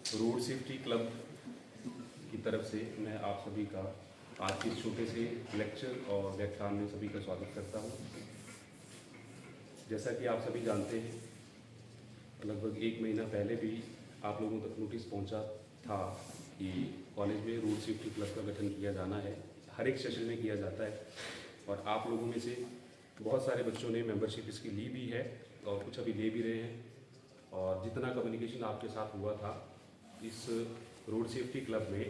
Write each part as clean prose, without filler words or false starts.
Road safety club की तरफ से मैं आप सभी का आज के इस छोटे से लेक्चर और व्याख्यान में सभी का स्वागत करता हूँ। जैसा कि आप सभी जानते हैं, लगभग 1 महीना पहले भी आप लोगों तक नोटिस पहुँचा था कि कॉलेज में रोड सेफ्टी क्लब का गठन किया जाना है। हर एक सेशन में किया जाता है और आप लोगों में से बहुत सारे बच्चों ने मेंबरशिप इसकी ली भी है और कुछ अभी ले भी रहे हैं। और जितना कम्युनिकेशन आपके साथ हुआ था इस रोड सेफ्टी क्लब में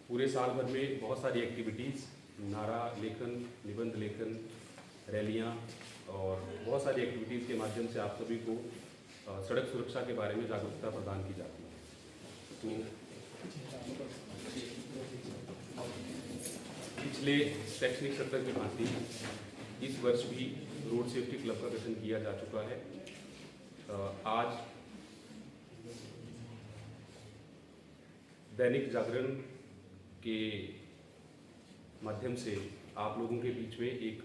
पूरे साल भर में बहुत सारी एक्टिविटीज़, नारा लेखन, निबंध लेखन, रैलियां और बहुत सारी एक्टिविटीज़ के माध्यम से आप सभी को सड़क सुरक्षा के बारे में जागरूकता प्रदान की जाती है। तो पिछले शैक्षणिक सत्र की भांति इस वर्ष भी रोड सेफ्टी क्लब का गठन किया जा चुका है। आज दैनिक जागरण के माध्यम से आप लोगों के बीच में एक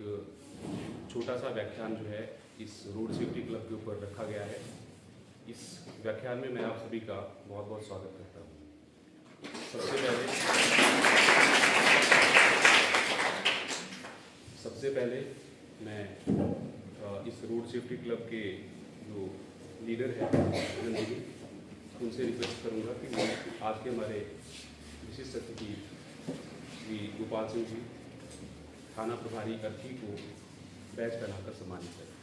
छोटा सा व्याख्यान जो है इस रोड सेफ्टी क्लब के ऊपर रखा गया है। इस व्याख्यान में मैं आप सभी का बहुत बहुत स्वागत करता हूँ। सबसे पहले मैं इस रोड सेफ्टी क्लब के जो लीडर है उनसे रिक्वेस्ट करूंगा कि वो आज के हमारे विशिष्ट अतिथि श्री गोपाल सिंह जी, थाना प्रभारी अर्थी को बैच पहनाकर सम्मानित करें।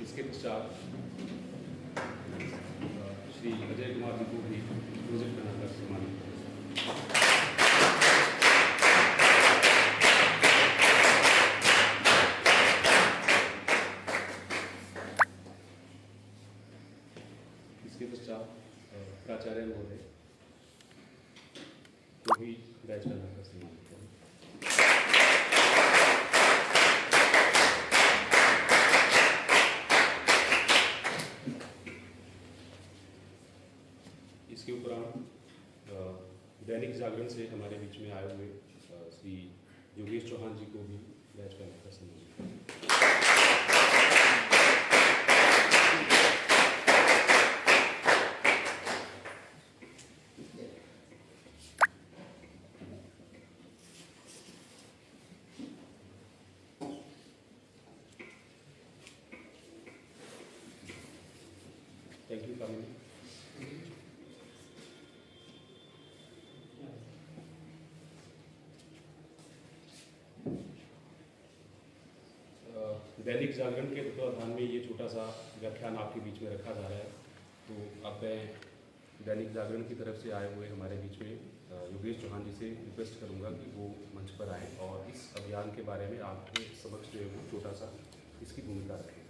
इसके पश्चात श्री अजय कुमार जी को भी प्रोजेक्ट बनाकर सम्मानित करें। इसके पश्चात प्राचार्य महोदय को भी बैच बनाकर सम्मानित करें। इसके उपरांत दैनिक जागरण से हमारे बीच में आए हुए श्री योगेश चौहान जी को भी बैच पहनाकर सम्मानित करें। थैंक यू कामिनी। दैनिक जागरण के तत्वाधान में ये छोटा सा व्याख्यान आपके बीच में रखा जा रहा है। तो अब मैं दैनिक जागरण की तरफ से आए हुए हमारे बीच में योगेश चौहान जी से रिक्वेस्ट करूंगा कि वो मंच पर आएँ और इस अभियान के बारे में आपके समक्ष जो है वो छोटा सा इसकी भूमिका रखें।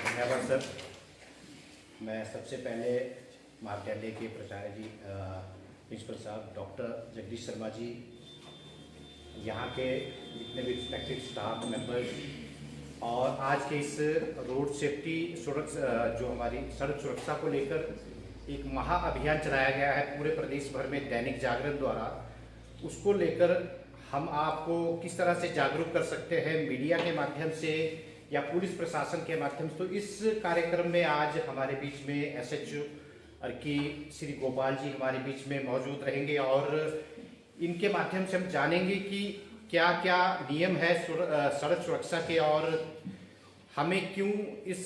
धन्यवाद सर। मैं सबसे पहले महाविद्यालय के प्राचार्य जी प्रिंसिपल साहब डॉक्टर जगदीश शर्मा जी, यहाँ के जितने भी रिस्पेक्टेड स्टाफ मेंबर्स और आज के इस रोड सेफ्टी जो हमारी सड़क सुरक्षा को लेकर एक महा अभियान चलाया गया है पूरे प्रदेश भर में दैनिक जागरण द्वारा, उसको लेकर हम आपको किस तरह से जागरूक कर सकते हैं मीडिया के माध्यम से या पुलिस प्रशासन के माध्यम से। तो इस कार्यक्रम में आज हमारे बीच में एसएचओ की श्री गोपाल जी हमारे बीच में मौजूद रहेंगे और इनके माध्यम से हम जानेंगे कि क्या क्या नियम है सड़क सुरक्षा के और हमें क्यों इस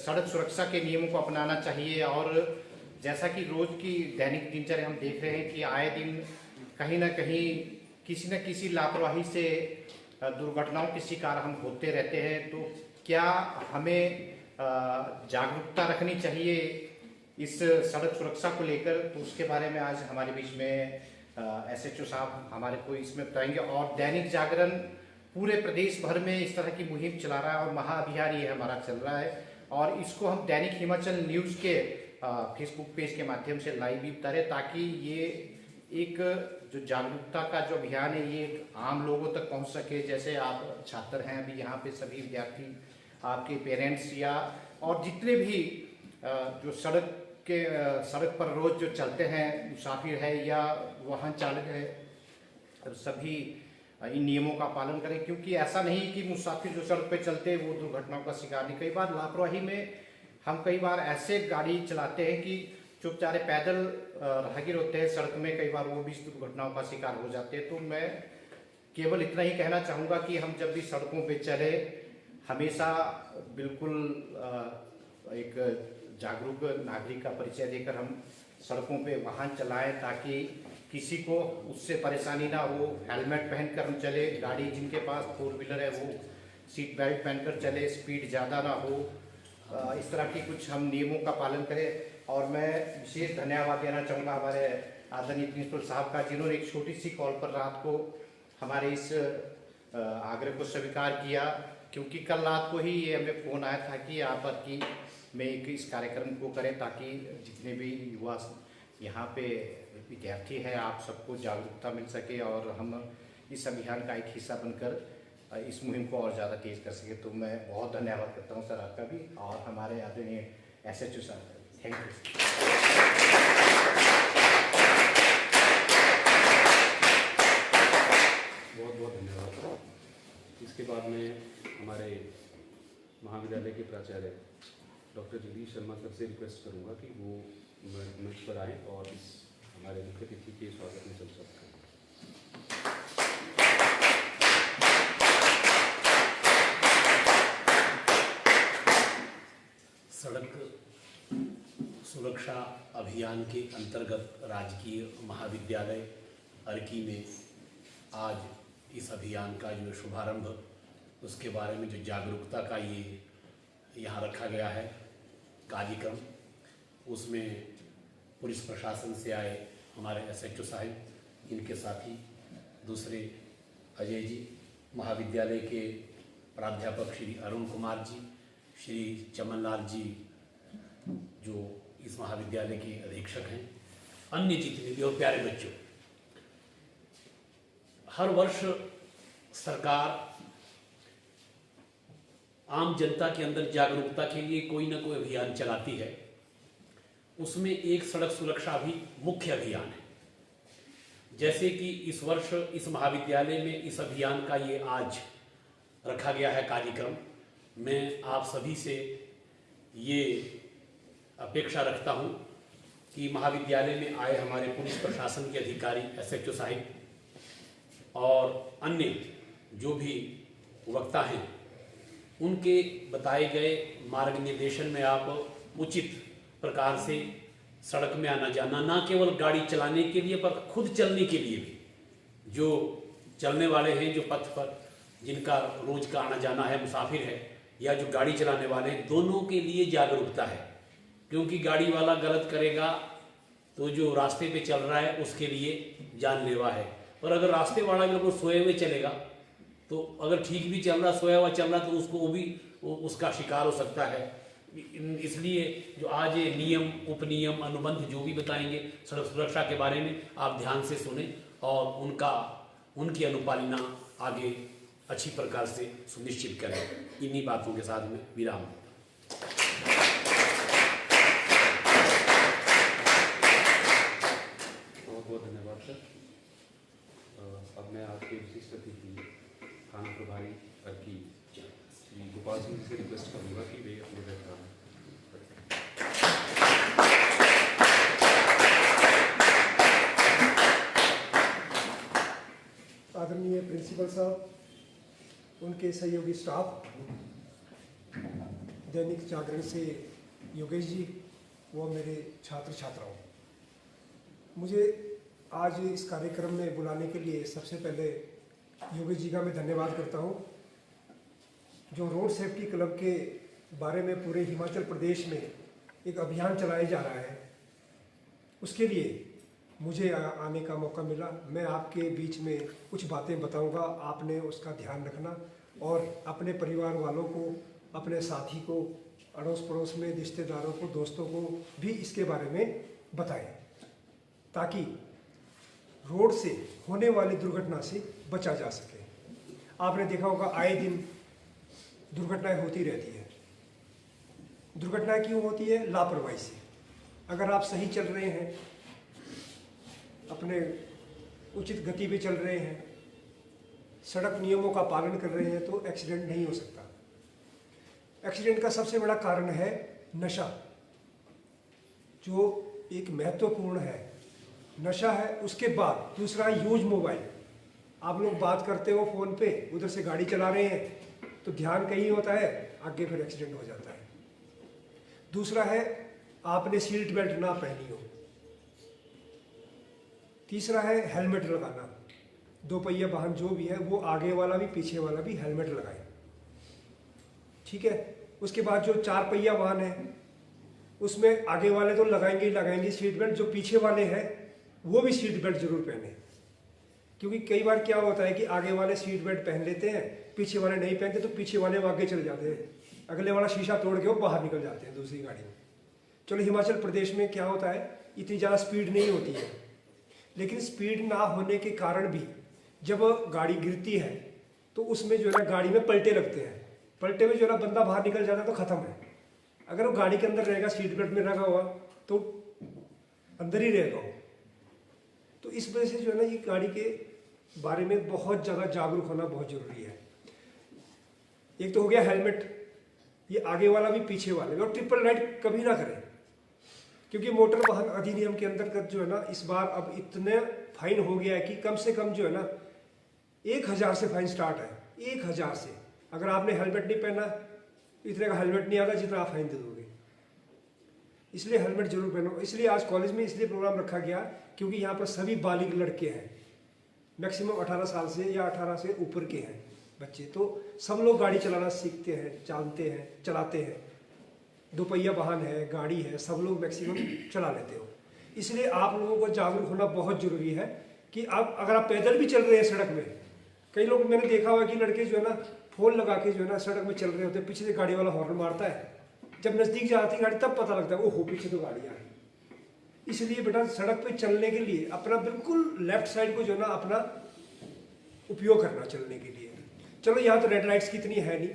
सड़क सुरक्षा के नियमों को अपनाना चाहिए। और जैसा कि रोज की दैनिक दिनचर्या हम देख रहे हैं कि आए दिन कहीं ना कहीं किसी न किसी लापरवाही से दुर्घटनाओं के शिकार हम होते रहते हैं। तो क्या हमें जागरूकता रखनी चाहिए इस सड़क सुरक्षा को लेकर, तो उसके बारे में आज हमारे बीच में एसएचओ साहब हमारे को इसमें बताएंगे। और दैनिक जागरण पूरे प्रदेश भर में इस तरह की मुहिम चला रहा है और महाअभियान ये हमारा चल रहा है। और इसको हम दैनिक हिमाचल न्यूज़ के फेसबुक पेज के माध्यम से लाइव भी उतारे, ताकि ये एक जो जागरूकता का जो अभियान है ये आम लोगों तक पहुंच सके। जैसे आप छात्र हैं अभी यहाँ पे, सभी विद्यार्थी, आपके पेरेंट्स या और जितने भी जो सड़क पर रोज जो चलते हैं, मुसाफिर है या वाहन चालक है, सभी इन नियमों का पालन करें। क्योंकि ऐसा नहीं कि मुसाफिर जो सड़क पे चलते हैं वो दुर्घटनाओं का शिकार नहीं, कई बार लापरवाही में हम कई बार ऐसे गाड़ी चलाते हैं कि जो बेचारे पैदल राहगीर होते हैं सड़क में, कई बार वो भी दुर्घटनाओं का शिकार हो जाते हैं। तो मैं केवल इतना ही कहना चाहूँगा कि हम जब भी सड़कों पे चले हमेशा बिल्कुल एक जागरूक नागरिक का परिचय देकर हम सड़कों पे वाहन चलाएं, ताकि किसी को उससे परेशानी ना हो। हेलमेट पहनकर हम चले, गाड़ी जिनके पास 4 व्हीलर है वो सीट बेल्ट पहनकर चले, स्पीड ज़्यादा ना हो, इस तरह की कुछ हम नियमों का पालन करें। और मैं विशेष धन्यवाद देना चाहूँगा हमारे आदरणीय प्रिंसिपल साहब का, जिन्होंने एक छोटी सी कॉल पर रात को हमारे इस आग्रह को स्वीकार किया। क्योंकि कल रात को ही ये हमें फ़ोन आया था कि आप की में एक इस कार्यक्रम को करें, ताकि जितने भी युवा यहाँ पे विद्यार्थी हैं आप सबको जागरूकता मिल सके और हम इस अभियान का एक हिस्सा बनकर इस मुहिम को और ज़्यादा तेज़ कर सके। तो मैं बहुत धन्यवाद करता हूँ सर आपका भी, और हमारे आदरणीय SHO सर, थैंक यू। बहुत बहुत धन्यवाद। इसके बाद में हमारे महाविद्यालय के प्राचार्य डॉक्टर जगदीश शर्मा सर से रिक्वेस्ट करूंगा कि वो मंच पर आएँ और इस हमारे मुख्य अतिथि के स्वागत में चल सकते हैं। सड़क सुरक्षा अभियान के अंतर्गत राजकीय महाविद्यालय अर्की में आज इस अभियान का जो शुभारंभ, उसके बारे में जो जागरूकता का ये यहाँ रखा गया है कार्यक्रम, उसमें पुलिस प्रशासन से आए हमारे SHO साहब, इनके साथी दूसरे अजय जी, महाविद्यालय के प्राध्यापक श्री अरुण कुमार जी, श्री चमनलाल जी जो इस महाविद्यालय के अधीक्षक हैं, अन्य जितने भी और प्यारे बच्चों, हर वर्ष सरकार आम जनता के अंदर जागरूकता के लिए कोई ना कोई अभियान चलाती है। उसमें एक सड़क सुरक्षा भी मुख्य अभियान है। जैसे कि इस वर्ष इस महाविद्यालय में इस अभियान का ये आज रखा गया है कार्यक्रम। मैं आप सभी से ये अपेक्षा रखता हूँ कि महाविद्यालय में आए हमारे पुलिस प्रशासन के अधिकारी SHO साहिब और अन्य जो भी वक्ता हैं, उनके बताए गए मार्ग निर्देशन में आप उचित प्रकार से सड़क में आना जाना, ना केवल गाड़ी चलाने के लिए पर खुद चलने के लिए भी, जो चलने वाले हैं, जो पथ पर जिनका रोज का आना जाना है, मुसाफिर है या जो गाड़ी चलाने वाले हैं, दोनों के लिए जागरूकता है। क्योंकि गाड़ी वाला गलत करेगा तो जो रास्ते पे चल रहा है उसके लिए जानलेवा है, और अगर रास्ते वाला बिल्कुल सोए हुए चलेगा तो अगर ठीक भी चल रहा, सोया हुआ चल रहा, तो उसको वो भी उसका शिकार हो सकता है। इसलिए जो आज ये नियम, उपनियम, अनुबंध जो भी बताएंगे सड़क सुरक्षा के बारे में, आप ध्यान से सुने और उनकी अनुपालना आगे अच्छी प्रकार से सुनिश्चित करें। इन्हीं बातों के साथ में विराम। बहुत बहुत धन्यवाद सर। अब मैं आपके विशिष्ट अतिथि थाना प्रभारी अर्की श्री गोपाल सिंह से रिक्वेस्ट करूँगा कि वे अपने व्याख्यान आदरणीय प्रिंसिपल साहब, उनके सहयोगी स्टाफ, दैनिक जागरण से योगेश जी व मेरे छात्र छात्राओं, मुझे आज इस कार्यक्रम में बुलाने के लिए सबसे पहले योगेश जी का मैं धन्यवाद करता हूं। जो रोड सेफ्टी क्लब के बारे में पूरे हिमाचल प्रदेश में एक अभियान चलाया जा रहा है, उसके लिए मुझे आने का मौका मिला। मैं आपके बीच में कुछ बातें बताऊंगा, आपने उसका ध्यान रखना और अपने परिवार वालों को, अपने साथी को अड़ोस पड़ोस में रिश्तेदारों को, दोस्तों को भी इसके बारे में बताएं, ताकि रोड से होने वाली दुर्घटना से बचा जा सके। आपने देखा होगा आए दिन दुर्घटनाएं होती रहती है। दुर्घटनाएं क्यों होती है? लापरवाही से। अगर आप सही चल रहे हैं, अपने उचित गति पे चल रहे हैं, सड़क नियमों का पालन कर रहे हैं, तो एक्सीडेंट नहीं हो सकता। एक्सीडेंट का सबसे बड़ा कारण है नशा, जो एक महत्वपूर्ण है। नशा है, उसके बाद दूसरा यूज मोबाइल। आप लोग बात करते हो फ़ोन पे, उधर से गाड़ी चला रहे हैं तो ध्यान कहीं होता है, आगे फिर एक्सीडेंट हो जाता है। दूसरा है आपने सीट बेल्ट ना पहनी हो। तीसरा है हेलमेट लगाना। दो पहिया वाहन जो भी है वो आगे वाला भी पीछे वाला भी हेलमेट लगाए, ठीक है। उसके बाद जो चार पहिया वाहन है उसमें आगे वाले तो लगाएंगे ही लगाएंगे सीट बेल्ट, जो पीछे वाले हैं वो भी सीट बेल्ट जरूर पहने। क्योंकि कई बार क्या होता है कि आगे वाले सीट बेल्ट पहन लेते हैं, पीछे वाले नहीं पहनते, तो पीछे वाले वो आगे चले जाते हैं, अगले वाला शीशा तोड़ के वो बाहर निकल जाते हैं दूसरी गाड़ी में। चलो हिमाचल प्रदेश में क्या होता है, इतनी ज़्यादा स्पीड नहीं होती है, लेकिन स्पीड ना होने के कारण भी जब गाड़ी गिरती है तो उसमें जो है ना गाड़ी में पलटे लगते हैं। पलटे में जो है ना बंदा बाहर निकल जाता है तो ख़त्म है। अगर वो गाड़ी के अंदर रहेगा, सीट बेल्ट में लगा हुआ, तो अंदर ही रहेगा वो। तो इस वजह से जो है ना ये गाड़ी के बारे में बहुत ज़्यादा जागरूक होना बहुत ज़रूरी है। एक तो हो गया हेलमेट, ये आगे वाला भी पीछे वाले भी। और ट्रिपल राइड कभी ना करें, क्योंकि मोटर वाहन अधिनियम के अंतर्गत जो है ना इस बार अब इतने फाइन हो गया है कि कम से कम जो है ना 1000 से फाइन स्टार्ट है। 1000 से। अगर आपने हेलमेट नहीं पहना, इतने का हेलमेट नहीं आता जितना आप फाइन दे दोगे। इसलिए हेलमेट जरूर पहनो। इसलिए आज कॉलेज में इसलिए प्रोग्राम रखा गया क्योंकि यहाँ पर सभी बालिग लड़के हैं, मैक्सिमम 18 साल से या 18 से ऊपर के हैं बच्चे। तो सब लोग गाड़ी चलाना सीखते हैं, जानते हैं, चलाते हैं। दो पहिया वाहन है, गाड़ी है, सब लोग मैक्सिमम चला लेते हो। इसलिए आप लोगों को जागरूक होना बहुत ज़रूरी है कि आप अगर आप पैदल भी चल रहे हैं सड़क में, कई लोग मैंने देखा हुआ कि लड़के जो है ना फ़ोन लगा के जो है ना सड़क में चल रहे होते हैं, पीछे से गाड़ी वाला हॉर्न मारता है, जब नज़दीक जाती गाड़ी तब पता लगता है ओहो पीछे तो गाड़ी आ रही। इसलिए बेटा सड़क पे चलने के लिए अपना बिल्कुल लेफ्ट साइड को जो है ना अपना उपयोग करना चलने के लिए। चलो यहाँ तो रेड लाइट्स की इतनी है नहीं,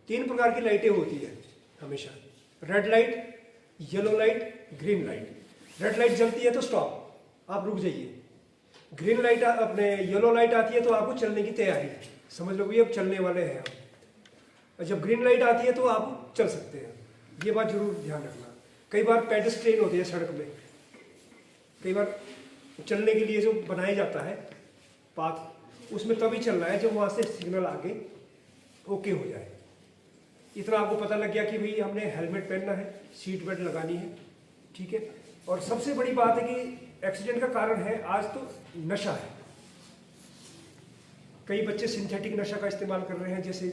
3 प्रकार की लाइटें होती है हमेशा, red light, yellow light, green light. Red light जलती है तो स्टॉप, आप रुक जाइए। ग्रीन लाइट अपने येलो लाइट आती है तो आपको चलने की तैयारी है, समझ लो कि अब चलने वाले हैं आप। और जब ग्रीन लाइट आती है तो आप चल सकते हैं। ये बात जरूर ध्यान रखना। कई बार पेडेस्ट्रियन होते हैं सड़क में, कई बार चलने के लिए जो बनाया जाता है पाथ, उसमें तभी चलना है जब वहाँ से सिग्नल आगे ओके हो जाए। इतना आपको पता लग गया कि भाई हमने हेलमेट पहनना है, सीट बेल्ट लगानी है, ठीक है। और सबसे बड़ी बात है कि एक्सीडेंट का कारण है आज तो नशा है। कई बच्चे सिंथेटिक नशा का इस्तेमाल कर रहे हैं, जैसे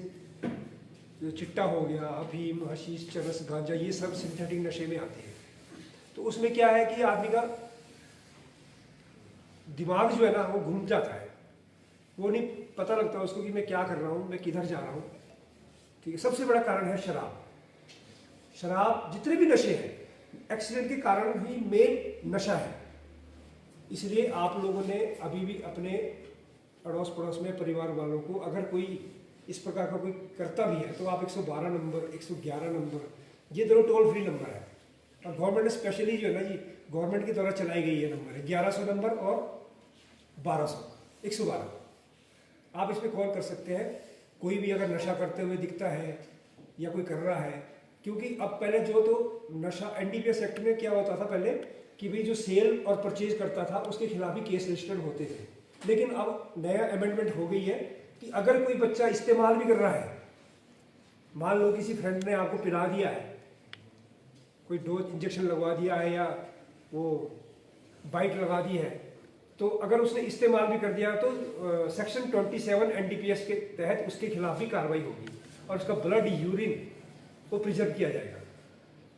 चिट्टा हो गया, अफीम, हशीश, चरस, गांजा, ये सब सिंथेटिक नशे में आते हैं। तो उसमें क्या है कि आदमी का दिमाग जो है ना वो घूम जाता है, वो नहीं पता लगता उसको कि मैं क्या कर रहा हूँ, मैं किधर जा रहा हूँ, ठीक है। सबसे बड़ा कारण है शराब। शराब, जितने भी नशे हैं, एक्सीडेंट के कारण ही मेन नशा है। इसलिए आप लोगों ने अभी भी अपने अड़ोस पड़ोस में परिवार वालों को अगर कोई इस प्रकार का कोई करता भी है तो आप 112 नंबर, 111 नंबर, ये दोनों टोल फ्री नंबर है। और गवर्नमेंट ने स्पेशली जो है ना जी गवर्नमेंट के द्वारा चलाई गई ये नंबर है, 1100 नंबर और 1200, 112। आप इस पर कॉल कर सकते हैं। कोई भी अगर नशा करते हुए दिखता है या कोई कर रहा है, क्योंकि अब पहले जो तो नशा NDPS एक्ट में क्या होता था पहले कि भाई जो सेल और परचेज करता था उसके खिलाफ ही केस रजिस्टर्ड होते थे। लेकिन अब नया अमेंडमेंट हो गई है कि अगर कोई बच्चा इस्तेमाल भी कर रहा है, मान लो किसी फ्रेंड ने आपको पिला दिया है, कोई डोज इंजेक्शन लगवा दिया है या वो बाइट लगा दी है, तो अगर उसने इस्तेमाल भी कर दिया तो सेक्शन 27 NDPS के तहत उसके खिलाफ भी कार्रवाई होगी और उसका ब्लड, यूरिन को प्रिजर्व किया जाएगा।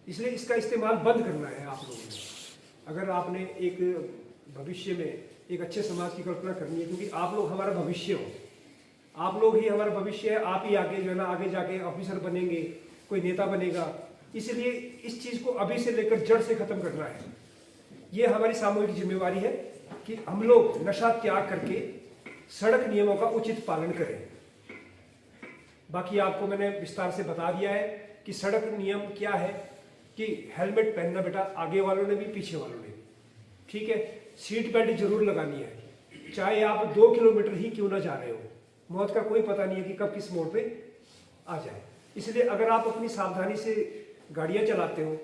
इसलिए इसका इस्तेमाल बंद करना है आप लोगों को, अगर आपने एक भविष्य में एक अच्छे समाज की कल्पना करनी है, क्योंकि आप लोग हमारा भविष्य हो, आप लोग ही हमारा भविष्य है। आप ही आगे जो है ना आगे जाके ऑफिसर बनेंगे, कोई नेता बनेगा। इसलिए इस चीज़ को अभी से लेकर जड़ से ख़त्म करना है। ये हमारी सामूहिक जिम्मेवारी है कि हम लोग नशा त्याग करके सड़क नियमों का उचित पालन करें। बाकी आपको मैंने विस्तार से बता दिया है कि सड़क नियम क्या है, कि हेलमेट पहनना बेटा आगे वालों ने भी पीछे वालों ने भी, ठीक है। सीट बेल्ट जरूर लगानी है, चाहे आप 2 किलोमीटर ही क्यों ना जा रहे हो। मौत का कोई पता नहीं है कि कब किस मोड़ पे आ जाए। इसलिए अगर आप अपनी सावधानी से गाड़ियां चलाते हो,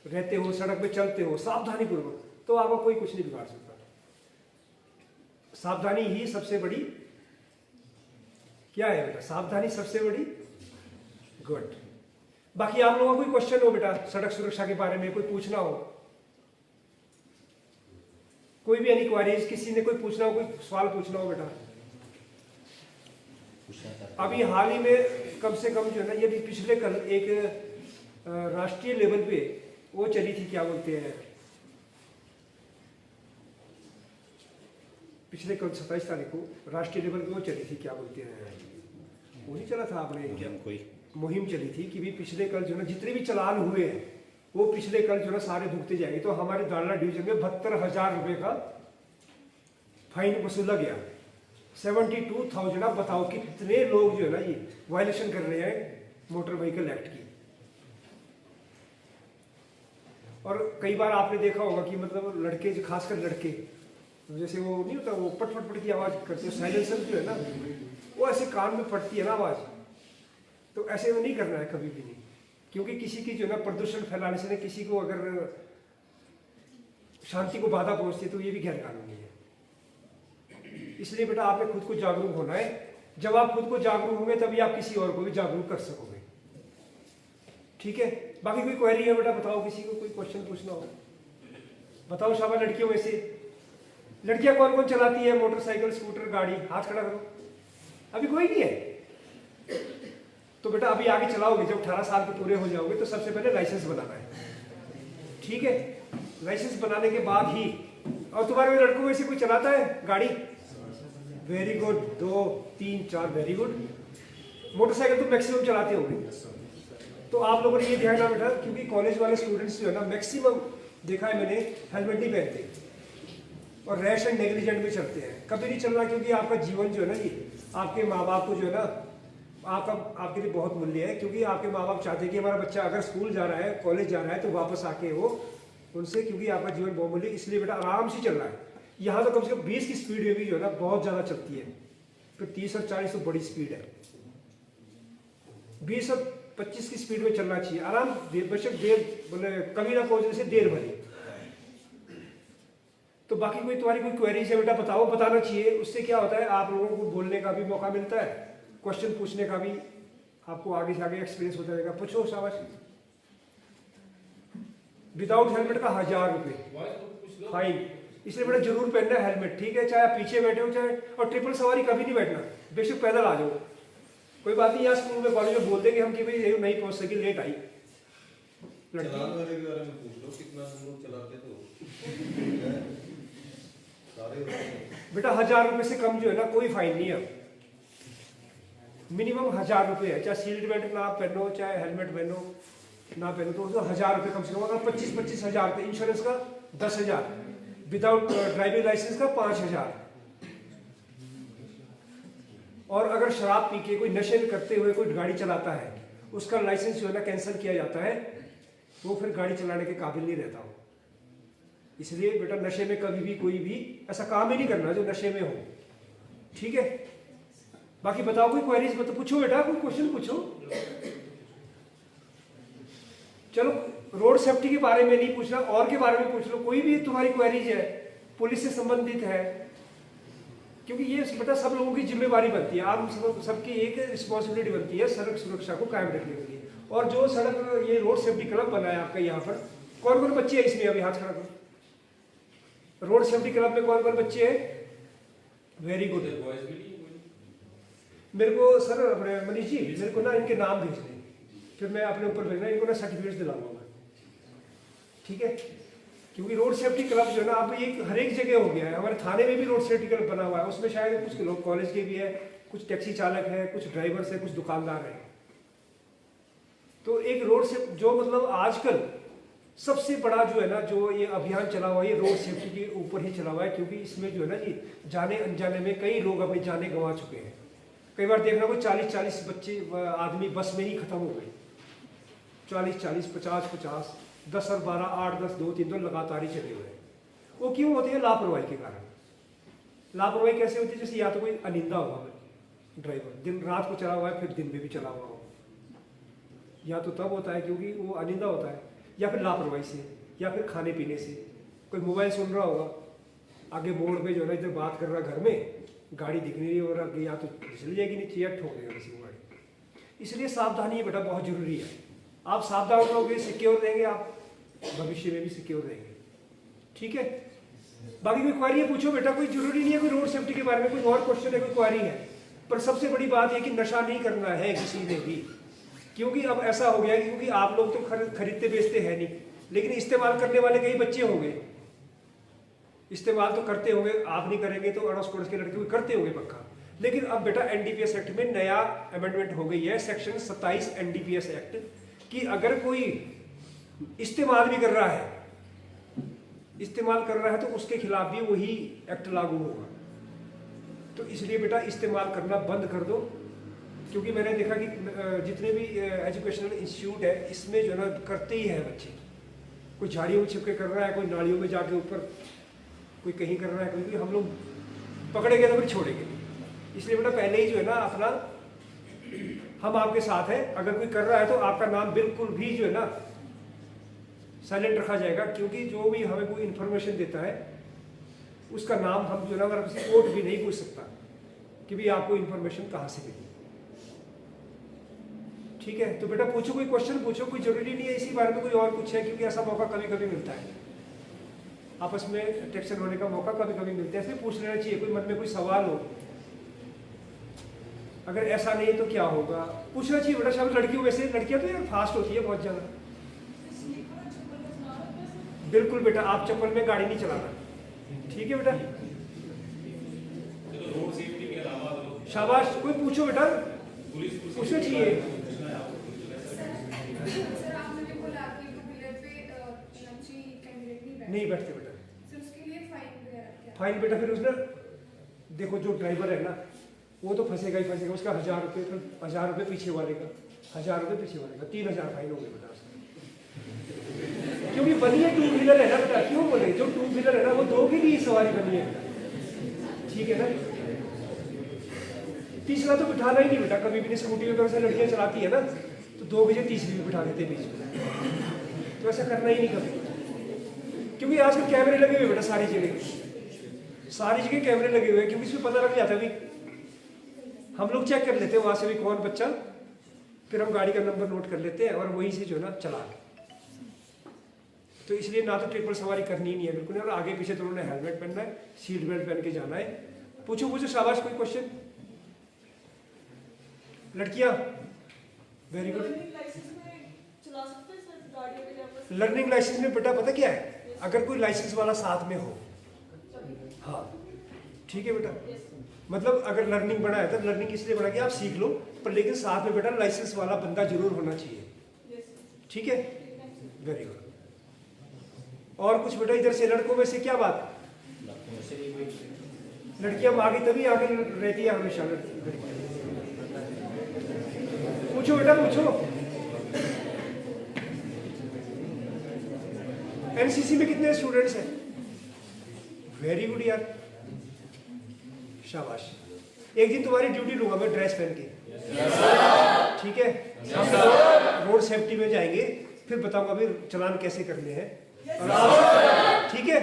रहते हो, सड़क पे चलते हो सावधानी पूर्वक, तो आपको कोई कुछ नहीं बिगाड़ सकता। सावधानी ही सबसे बड़ी क्या है बेटा, सावधानी सबसे बड़ी गुड। बाकी आप लोगों का कोई क्वेश्चन हो बेटा सड़क सुरक्षा के बारे में, कोई पूछना हो, कोई भी इनक्वायरीज, किसी ने कोई पूछना हो, कोई सवाल पूछना हो बेटा। अभी हाल ही में कम से कम जो है ना, ये भी पिछले कल एक राष्ट्रीय लेवल पे वो चली थी, क्या बोलते हैं, पिछले कल 27 तारीख को राष्ट्रीय लेवल पे वो चली थी, क्या बोलते हैं, वो नहीं चला था आपने, कोई मुहिम चली थी कि भी पिछले कल जो ना जितने भी चालान हुए हैं वो पिछले कल जो ना सारे भुगते जाएंगे। तो हमारे दालना डिवीजन में 72,000 रुपए का फाइन वसूला गया। 72,000। आप बताओ कि कितने लोग जो है ना ये वायलेशन कर रहे हैं मोटर व्हीकल एक्ट की। और कई बार आपने देखा होगा कि मतलब लड़के, जो खासकर लड़के, जैसे वो नहीं होता, वो पट पट पट की आवाज करते हैं, साइलेंसर जो है ना वो ऐसे कान में पड़ती है ना आवाज, तो ऐसे में नहीं करना है कभी भी नहीं, क्योंकि किसी की जो है ना प्रदूषण फैलाने से, किसी को अगर शांति को बाधा पहुंचती है तो ये भी गैर कानूनी है। इसलिए बेटा आपने खुद को जागरूक होना है। जब आप खुद को जागरूक होंगे तभी आप किसी और को भी जागरूक कर सकोगे, ठीक है। बाकी कोई क्वेरी है बेटा, बताओ, किसी को कोई क्वेश्चन पूछना हो बताओ। शाबाश। लड़कियों में से लड़कियां कौन कौन चलाती है मोटरसाइकिल, स्कूटर, गाड़ी? हाथ खड़ा करो। अभी कोई नहीं है तो बेटा अभी आगे चलाओगे, जब 18 साल के पूरे हो जाओगे तो सबसे पहले लाइसेंस बनाना है, ठीक है। लाइसेंस बनाने के बाद ही, और तुम्हारे में लड़कों में से कोई चलाता है गाड़ी? Very good, 2 3 4, very good. Motorcycle तो मैक्सिमम चलाते होंगे, तो आप लोगों ने ये ध्यान रखना बेटा, क्योंकि कॉलेज वाले स्टूडेंट्स जो है ना मैक्सिमम देखा है मैंने हेलमेट नहीं पहनते और रैश एंड नेग्लिजेंट में चलते हैं। कभी नहीं चलना, क्योंकि आपका जीवन जो है ना ये आपके माँ बाप को जो है ना, आपके लिए बहुत मूल्य है। क्योंकि आपके माँ बाप चाहते हैं कि हमारा बच्चा अगर स्कूल जा रहा है, कॉलेज जा रहा है, तो वापस आके वो उनसे, क्योंकि आपका जीवन बहुत मूल्य, इसलिए बेटा आराम से चल रहा है। यहाँ तो कम से कम 20 की स्पीड में भी जो है ना बहुत ज़्यादा चलती है, फिर 30 और 40 तो बड़ी स्पीड है। 20 और 25 की स्पीड में चलना चाहिए आराम, बेशक देर बोले कभी ना पहुंचने से देर भरी। तो बाकी कोई तुम्हारी कोई क्वेरीज है बेटा, बताओ, बताना चाहिए। उससे क्या होता है, आप लोगों को बोलने का भी मौका मिलता है, क्वेश्चन पूछने का भी आपको आगे से आगे एक्सपीरियंस होता रहेगा। पूछो, शाबाश। विदाउट हेलमेट का 1000 रुपये फाइन, इसलिए बेटा जरूर पहनना है हेलमेट, ठीक है। चाहे आप पीछे बैठे हो, चाहे, और ट्रिपल सवारी कभी नहीं बैठना, बेशक पैदल आ जाओ, कोई बात नहीं। यहाँ स्कूल में, कॉलेज में बोल देंगे हम कि भाई ये नहीं पहुंच सकी, लेट आई। चलाने वाले के बारे में पूछ लो, कितना हम लोग चलाते तो सारे बेटा 1000 रुपये से कम जो है ना कोई फाइन नहीं है, मिनिमम 1000 रुपये है। चाहे सीट बेल्ट ना पहनो, चाहे हेलमेट पहनो ना पहनो, तो उसको 1000 रुपये कम से कम। अगर 25 हज़ार तो इंश्योरेंस का 10,000, विदाउट ड्राइविंग लाइसेंस का 5,000। और अगर शराब पी के कोई नशे करते हुए कोई गाड़ी चलाता है, उसका लाइसेंस जो है ना कैंसिल किया जाता है, वो फिर गाड़ी चलाने के काबिल नहीं रहता हो। इसलिए बेटा नशे में कभी भी कोई भी ऐसा काम ही नहीं करना जो नशे में हो, ठीक है। बाकी बताओ, कोई क्वेरीज तो पूछो बेटा, कोई क्वेश्चन पूछो। चलो, रोड सेफ्टी के बारे में नहीं पूछना, और के बारे में पूछ लो, कोई भी तुम्हारी क्वेरीज है, पुलिस से संबंधित है, क्योंकि ये बेटा सब लोगों की जिम्मेवारी बनती है। आप सबकी एक रिस्पॉन्सिबिलिटी बनती है सड़क सुरक्षा को कायम रखने के लिए। और जो सड़क, ये रोड सेफ्टी क्लब बना है आपका यहाँ पर, कौन कौन बच्चे हैं इसमें? अभी हाथ खड़ा करो। रोड सेफ्टी क्लब में कौन कौन बच्चे हैं? Very good. मेरे को सर, अपने मनीष जी, मेरे को ना इनके नाम भेज दें, फिर मैं अपने ऊपर भेजना, इनको ना सर्टिफिकेट दिलाऊंगा मैं, ठीक है। क्योंकि रोड सेफ्टी क्लब जो है ना अब एक हर एक जगह हो गया है। हमारे थाने में भी रोड सेफ्टी क्लब बना हुआ है, उसमें शायद कुछ लोग कॉलेज के भी है, कुछ टैक्सी चालक है, कुछ ड्राइवर्स है, कुछ दुकानदार है। तो एक रोड से जो मतलब आजकल सबसे बड़ा जो है ना, जो ये अभियान चला हुआ है, ये रोड सेफ्टी के ऊपर ही चला हुआ है, क्योंकि इसमें जो है ना जी, जाने अनजाने में कई लोग अपनी जानें गंवा चुके हैं। कई बार देखना कोई 40-40 बच्चे आदमी बस में ही खत्म हो गए, 40-40, 50-50, 10 और 12, 8, 10, 2, 3 तो लगातार ही चले हुए हैं। वो क्यों होते हैं? लापरवाही के कारण। लापरवाही कैसे होती है? जैसे या तो कोई अनिंदा हुआ ड्राइवर, दिन रात को चला हुआ है, फिर दिन में भी चला हुआ हो, या तो तब होता है क्योंकि वो अनिंदा होता है, या फिर लापरवाही से, या फिर खाने पीने से। कोई मोबाइल सुन रहा होगा, आगे मोड़ पे जो है ना इधर बात कर रहा है, घर में गाड़ी दिख नहीं रही और आगे या तो चली जाएगी नीचे या ठोक देगा किसी को गाड़ी। इसलिए सावधानी बेटा बहुत जरूरी है। आप सावधान रहोगे, सिक्योर रहेंगे, आप भविष्य में भी सिक्योर रहेंगे। ठीक है, बाकी कोई क्वारी है पूछो बेटा, कोई जरूरी नहीं है कोई रोड सेफ्टी के बारे में कोई और क्वेश्चन है, कोई क्वारी है। पर सबसे बड़ी बात है कि नशा नहीं करना है किसी ने भी, क्योंकि अब ऐसा हो गया है क्योंकि आप लोग तो खरीदते बेचते हैं नहीं, लेकिन इस्तेमाल करने वाले कई बच्चे होंगे, इस्तेमाल तो करते होंगे। आप नहीं करेंगे तो अड़ोस पड़ोस के लड़के भी करते होंगे पक्का। लेकिन अब बेटा एनडीपीएस एक्ट में नया अमेंडमेंट हो गई है, सेक्शन 27 एनडीपीएस एक्ट, कि अगर कोई इस्तेमाल भी कर रहा है, तो उसके खिलाफ भी वही एक्ट लागू होगा। तो इसलिए बेटा इस्तेमाल करना बंद कर दो, क्योंकि मैंने देखा कि जितने भी एजुकेशनल इंस्टीट्यूट है इसमें जो है ना करते ही है बच्चे। कोई झाड़ियों में छिपके कर रहा है, कोई नालियों में जाके ऊपर, कोई कहीं कर रहा है, क्योंकि हम लोग पकड़ेंगे तो फिर छोड़ेंगे। इसलिए बेटा पहले ही जो है ना अपना, हम आपके साथ हैं। अगर कोई कर रहा है तो आपका नाम बिल्कुल भी जो है ना साइलेंट रखा जाएगा, क्योंकि जो भी हमें कोई इन्फॉर्मेशन देता है उसका नाम हम जो है ना किसी कोर्ट भी नहीं पूछ सकता कि भी आपको इन्फॉर्मेशन कहाँ से मिली। ठीक है, तो बेटा पूछो, कोई क्वेश्चन पूछो, कोई जरूरी नहीं है इसी बारे में कोई और पूछे, क्योंकि ऐसा मौका कभी कभी मिलता है, आपस में टेंशन होने का मौका कभी कभी मिलता है। ऐसे पूछ लेना चाहिए, कोई मन में कोई सवाल हो। अगर ऐसा नहीं है तो क्या होगा, पूछना चाहिए बेटा। शायद लड़कियों, वैसे लड़कियां तो यार फास्ट होती है बहुत ज्यादा। बिल्कुल बेटा, आप चप्पल में गाड़ी नहीं चलाना, ठीक है बेटा। रोड सेफ्टी के अलावा शाबाश, कोई पूछो बेटा, पूछना चाहिए। सर आपने बोला कि टू व्हीलर पे नक्शी कैंडिडेट नहीं बैठते बेटा। सर उसके लिए फाइन वगैरह क्या? फाइन बेटा फिर उसने, देखो जो ड्राइवर है ना वो तो फंसेगा ही फंसेगा, उसका 1000 रुपये, फिर 1000 रुपये पीछे वाले का, 1000 रुपये पीछे वाले का, 3000 फाइन हो गए बेटा उसका। क्योंकि बनी है टू व्हीलर है ना बेटा, क्यों बोले, जो टू व्हीलर है ना वो दो के लिए सवारी बनी है, ठीक है ना। तीसरा तो बिठाना ही नहीं बेटा कभी भी नहीं। स्कूटी वगैरह से लड़कियां चलाती है ना तो 2 बजे तीसरी भी बिठा देते बीच में, तो ऐसा करना ही नहीं कभी। क्योंकि आजकल कैमरे लगे हुए बेटा सारी जगह कैमरे लगे हुए हैं, क्योंकि इसमें पता लग जाता है भी, हम लोग चेक कर लेते हैं वहां से भी कौन बच्चा, फिर हम गाड़ी का नंबर नोट कर लेते हैं और वहीं से जो है ना चला। तो इसलिए ना तो ट्रिपल सवारी करनी नहीं है बिल्कुल, और आगे पीछे दोनों ने हेलमेट पहनना है, सीट बेल्ट पहन के जाना है। पूछो शाबाश, कोई क्वेश्चन? लड़कियां वेरी गुड। लर्निंग लाइसेंस में बेटा पता क्या है, अगर कोई लाइसेंस वाला साथ में हो, हाँ ठीक है बेटा, मतलब अगर लर्निंग बना है तो लर्निंग इसलिए बना कि आप सीख लो, पर लेकिन साथ में बेटा लाइसेंस वाला बंदा जरूर होना चाहिए, ठीक है, वेरी गुड। और कुछ बेटा इधर से लड़कों में से क्या बात? लड़कियां आगे तभी आगे रहती है हमेशा। पूछो बेटा पूछो। एनसीसी में कितने स्टूडेंट्स हैं? वेरी गुड यार, शाबाश। एक दिन तुम्हारी ड्यूटी लूंगा मैं ड्रेस पहन के, ठीक है, हम रोड सेफ्टी में जाएंगे, फिर बताऊंगा भी चलान कैसे करने हैं, और आप, ठीक है,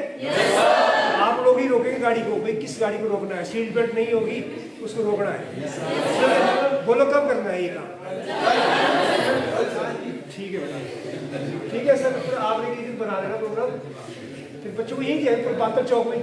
आप लोग ही रोकेंगे गाड़ी को, भाई किस गाड़ी को रोकना है, सीट बेल्ट नहीं होगी उसको रोकना है, बोलो कब करना है ये काम, ठीक है बेटा, ठीक है सर। फिर आप एक दिन बना लेना प्रोग्राम, फिर बच्चों को यही किया, बातल चौक में